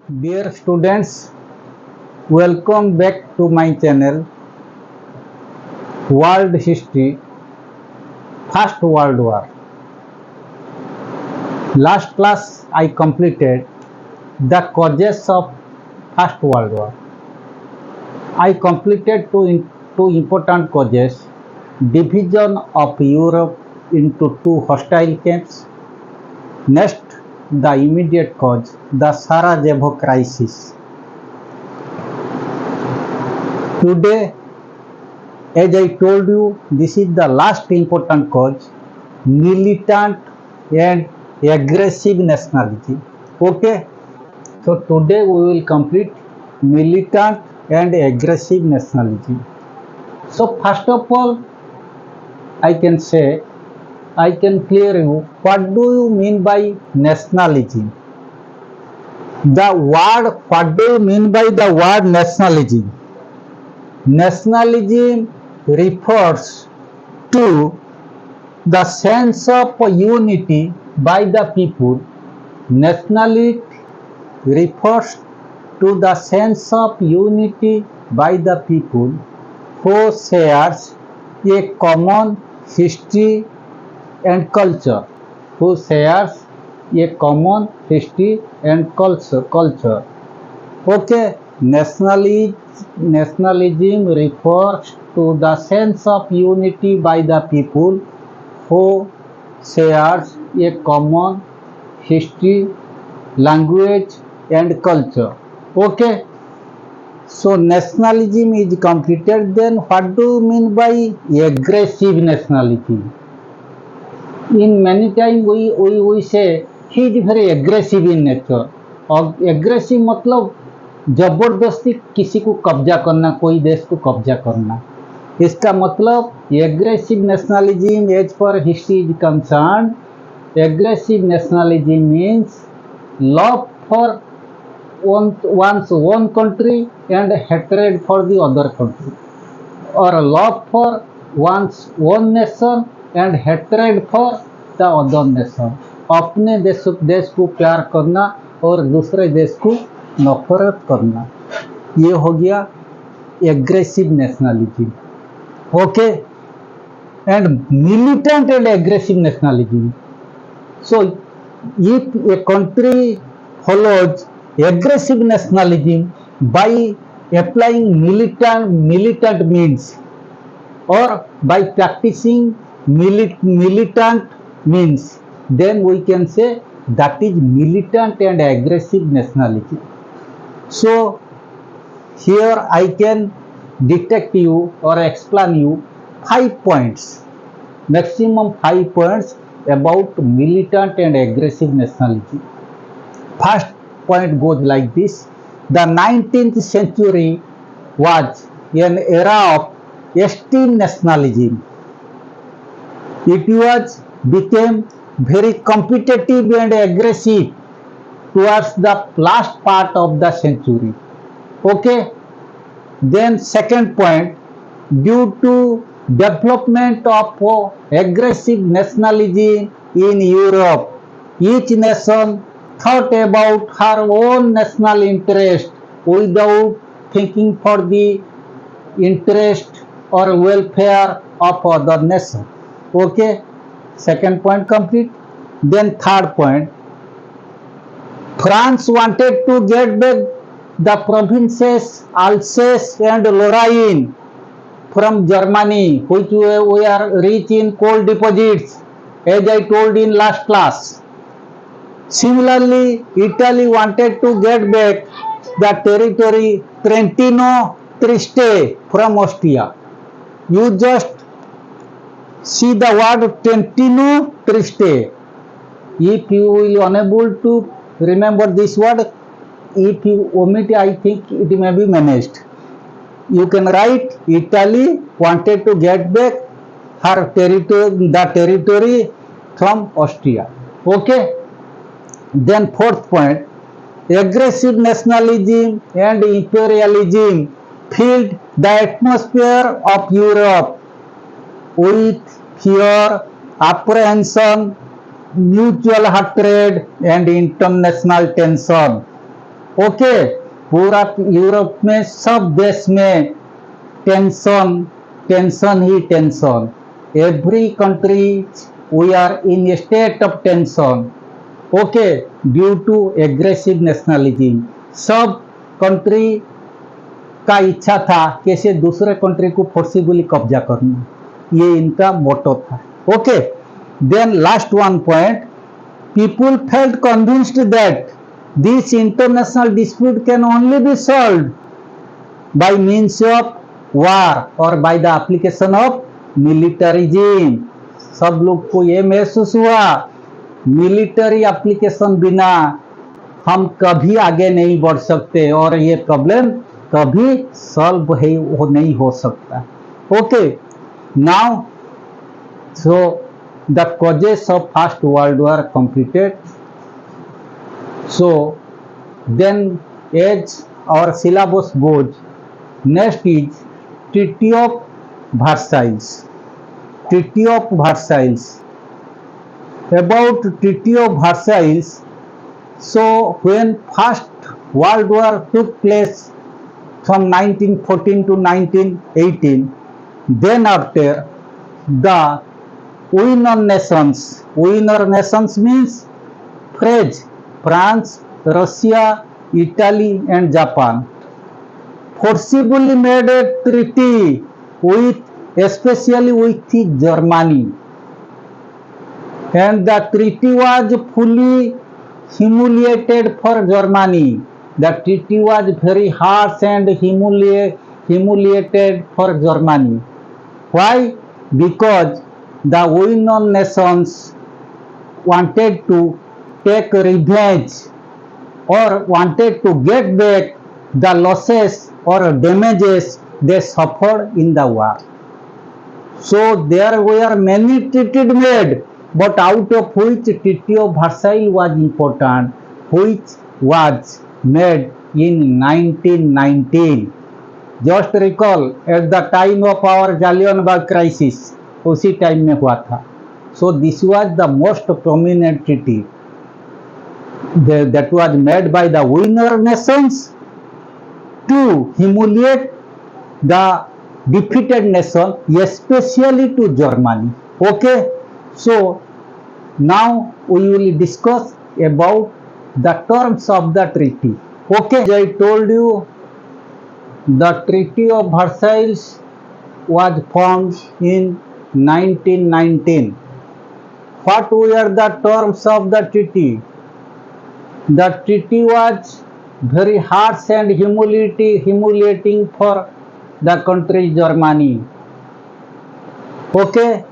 Dear students, welcome back to my channel World History First World War. Last class I completed the causes of First World War. I completed two important causes: division of Europe into two hostile camps. Next, the immediate cause, the Sarajevo crisis. Today, as I told you, this is the last important cause, militant and aggressive nationality. Okay, so today we will complete militant and aggressive nationality. So first of all, I can say, I can clear you what do you mean by nationalism. The word, what do you mean by the word nationalism? Nationalism refers to the sense of unity by the people. Nationality refers to the sense of unity by the people who shares a common history and culture. Who shares a common history and culture. Okay, nationalism refers to the sense of unity by the people who shares a common history, language and culture. Okay, so nationalism is completed. Then what do you mean by aggressive nationality? In many times we say he is very aggressive in nature. और aggressive मतलब जबरदस्ती किसी को कब्जा करना, कोई देश को कब्जा करना. इसका मतलब एग्रेसिव नेशनलिज्म एज पर history is concern, aggressive nationalism means love for one's own country and hatred for the other country, or love for one's own nation and hatred for the other nation. अपने देश को प्यार करना और दूसरे देश को नफरत करना, ये हो गया aggressive nationalism. Okay, and militant and aggressive nationalism. So if a country follows aggressive nationalism by applying militant means, or by practicing militant means, then we can say that is militant and aggressive nationality. So here I can detect you or explain you 5 points, maximum 5 points about militant and aggressive nationality. First point goes like this: the 19th century was an era of extreme nationalism. It became very competitive and aggressive towards the last part of the century. Okay. Then second point, due to development of aggressive nationalism in Europe, each nation thought about her own national interest without thinking for the interest or welfare of other nation. Okay, second point complete. Then third point, France wanted to get back the provinces Alsace and Lorraine from Germany, which were rich in coal deposits, as I told in last class. Similarly, Italy wanted to get back the territory Trentino Trieste from Austria. You just see the word Trentino Trieste. If you will unable to remember this word, if you omit, I think it may be managed. You can write Italy wanted to get back her territory from Austria. Okay. Then fourth point, aggressive nationalism and imperialism filled the atmosphere of Europe with fear, apprehension, mutual hatred and international tension. Okay, पूरा Europe में सब देश में tension tension ही tension, every country we are in state of tension, okay, due to aggressive nationalism. सब country का इच्छा था कैसे दूसरे कंट्री को फोर्सिबली कब्जा करना, ये इनका मोटो था। Okay, then last one point, people felt convinced that this international dispute can only be solved by means of war or by the application of militarism। सब लोग को ये महसूस हुआ मिलिट्री एप्लीकेशन बिना हम कभी आगे नहीं बढ़ सकते और ये प्रॉब्लम कभी सॉल्व नहीं हो सकता। Okay, now so the causes of First World War completed. So then as our syllabus goes, next is Treaty of Versailles. Treaty of Versailles. About Treaty of Versailles, so when First World War took place from 1914 to 1918, then after the winner nations means France, Russia, Italy and Japan forcibly made a treaty with, especially with Germany, and the treaty was fully humiliated for Germany. The treaty was very harsh and humiliated for Germany. Why? Because the winner nations wanted to take revenge or wanted to get back the losses or damages they suffered in the war. So there were many treaties made, but out of which Treaty of Versailles was important, which was made in 1919. Just recall, at the time of our Jallianwala crisis, उसी time में हुआ था। So this was the most prominent treaty that was made by the winner nations to humiliate the defeated nation, especially to Germany. Okay, so now we will discuss about the terms of the treaty. Okay, I told you the treaty of Versailles was formed in 1919. What were the terms of the treaty? The treaty was very harsh and humiliating for the country Germany. Okay,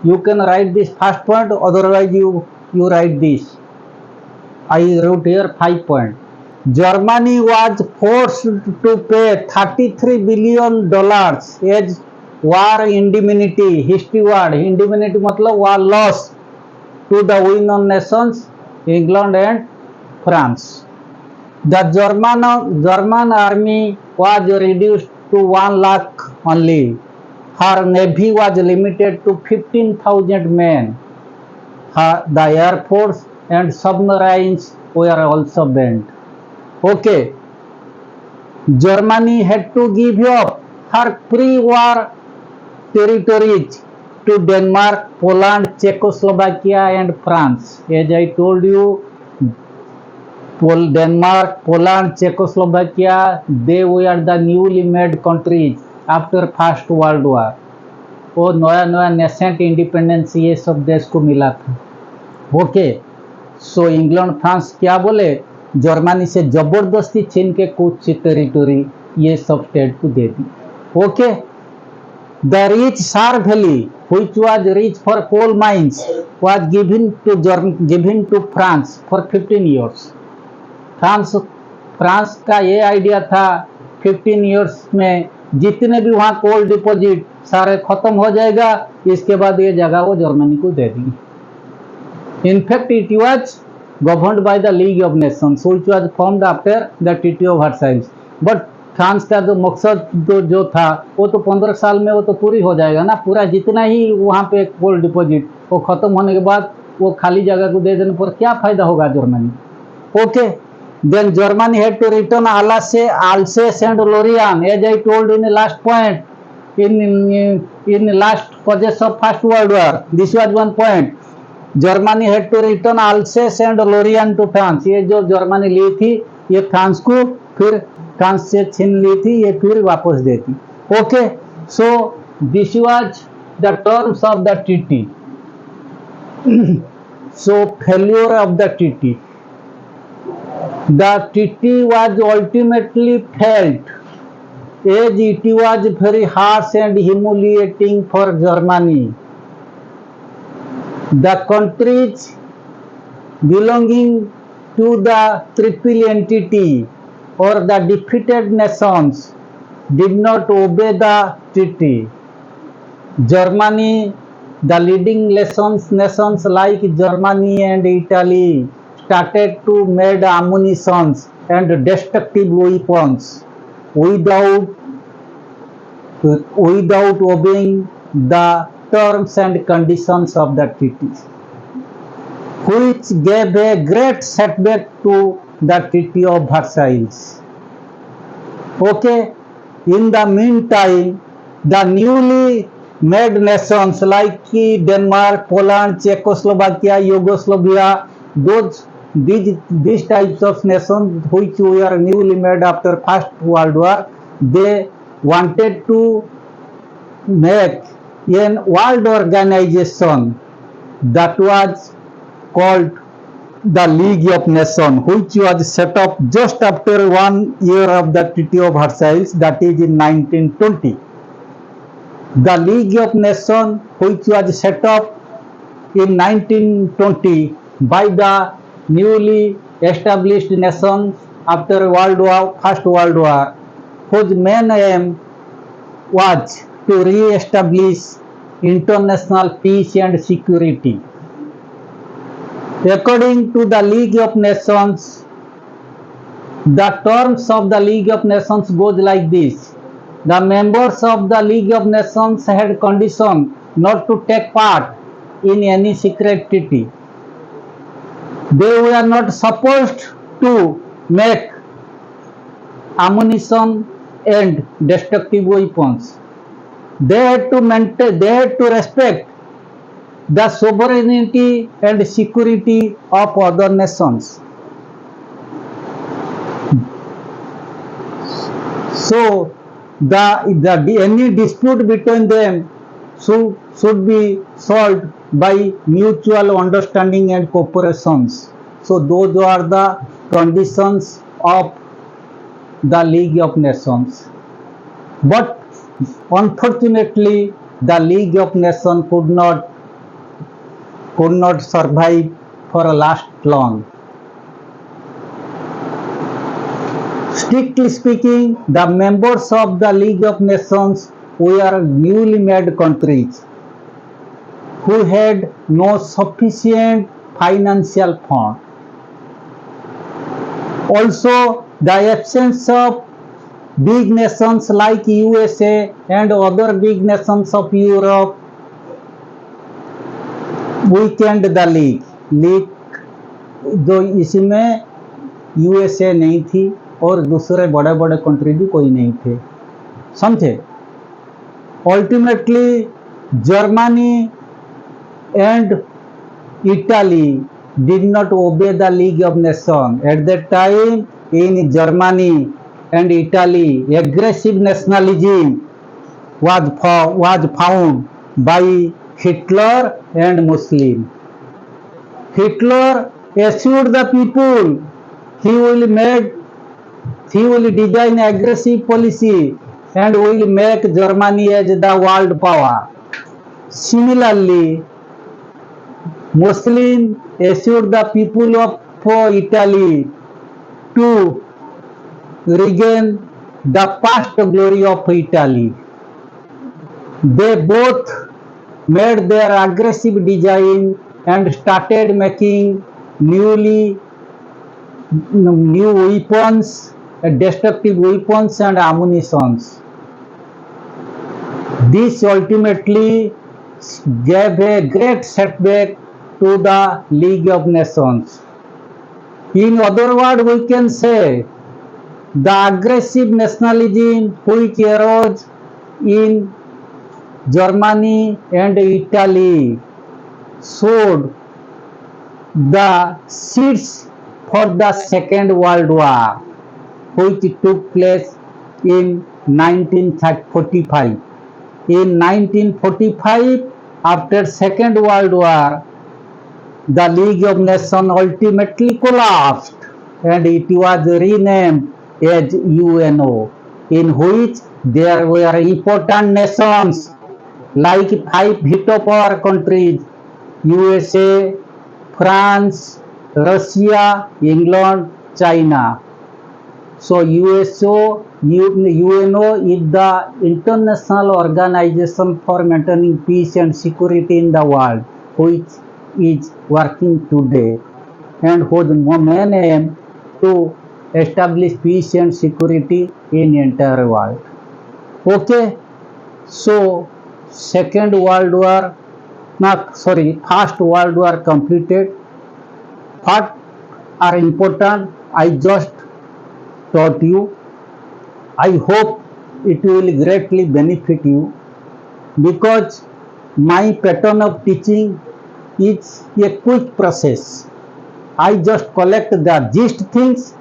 you can write this first point, otherwise you write this. I wrote here 5 points. Germany was forced to pay $33 billion as war indemnity. History word indemnity मतलब war loss to the winner nations England and France. The German army was reduced to 1 lakh only. Her navy was limited to 15,000 men. The air force and submarines were also banned. Okay, Germany had to give up her pre-war territories to Denmark, Poland, Czechoslovakia and France. As I told you, Denmark, Poland, Czechoslovakia, they were the newly made countries after First World War. वो नया national independence ये सब देश को मिला था। Okay, सो England France क्या बोले, जर्मनी से जबरदस्ती छीन के कुछ टेरिटोरी ये सब स्टेट को दे दी। Okay, the rich Saar valley which was rich for coal mines was given to France for 15 years. France का ये आइडिया था 15 इयर्स में जितने भी वहाँ कोल डिपॉजिट सारे खत्म हो जाएगा, इसके बाद ये जगह वो जर्मनी को दे दी। In fact it was governed by the League of Nations, which was formed after the Treaty of Versailles. But France का जो मकसद जो था वो तो 15 साल में वो तो पूरी हो जाएगा ना, पूरा जितना ही वहाँ पे कोल डिपॉजिट वो खत्म होने के बाद वो खाली जगह को दे देने पर क्या फायदा होगा Germany. Okay, Then Germany had to return Alsace and Lorraine, as I told in the last point, in last causes of First World War. This was one point. Germany had to return Alsace and Lorraine to France. ये जो Germany ली थी ये France को फिर France से छीन ली थी, ये फिर वापस देती। Okay, so this was the terms of the treaty. So failure of the treaty, the treaty was ultimately failed as it was very harsh and humiliating for Germany. The countries belonging to the triple entity or the defeated nations did not obey the treaty. Germany, the leading nations like Germany and Italy started to make ammunition and destructive weapons without obeying the terms and conditions of the treaty, which gave a great setback to the Treaty of Versailles. Okay, in the meantime, the newly made nations like Denmark, Poland, Czechoslovakia, Yugoslavia, these types of nations which were newly made after First World War, they wanted to make a world organization that was called the League of Nations, which was set up just after 1 year of the Treaty of Versailles, that is in 1920. The League of Nations, which was set up in 1920 by the newly established nations after First World War, whose main aim was to re-establish international peace and security. According to the League of Nations, the terms of the League of Nations goes like this. The members of the League of Nations had condition not to take part in any secret treaty. They were not supposed to make ammunition and destructive weapons. They had to respect the sovereignty and security of other nations. So any dispute between them should be solved by mutual understanding and cooperations. So those are the conditions of the League of Nations. But unfortunately, the League of Nations could not survive for a last long. Strictly speaking, the members of the League of Nations were newly made countries who had no sufficient financial fund. Also, the absence of big nations like USA and other big nations of Europe weakened the league जो इसमें USA नहीं थी और दूसरे बड़े बड़े country भी कोई नहीं थे, समझे। Ultimately, Germany and Italy did not obey the League of Nations. At that time, in Germany and Italy, aggressive nationalism was found by Hitler and Muslim. Hitler assured the people he will design aggressive policy and will make Germany as the world power. Similarly, Muslim assured the people of Italy to regain the past glory of Italy. They both made their aggressive design and started making new weapons, destructive weapons and ammunitions. This ultimately gave a great setback to the League of Nations. In other words, we can say the aggressive nationalism which arose in Germany and Italy showed the seeds for the Second World War, which took place in 1945. In 1945, after Second World War, the League of Nations ultimately collapsed and it was renamed as UNO, in which there were important nations like five veto power countries: USA, France, Russia, England, China. So UNO is the international organization for maintaining peace and security in the world, which is working today and whose main aim to establish peace and security in entire world. Okay, so First World War completed. What are important? I just taught you. I hope it will greatly benefit you because my pattern of teaching is a quick process. I just collect the gist things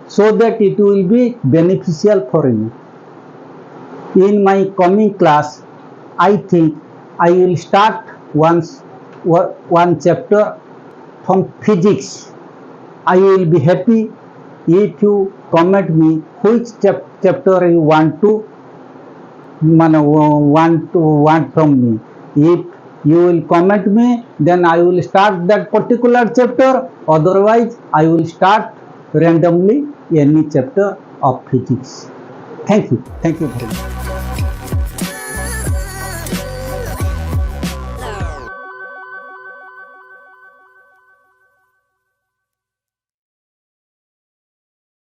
so that it will be beneficial for you. In my coming class, I think I will start one chapter from physics. I will be happy if you comment me which chapter you want from me. If you will comment me, then I will start that particular chapter. Otherwise, I will start randomly any chapter of physics. Thank you. Thank you very much.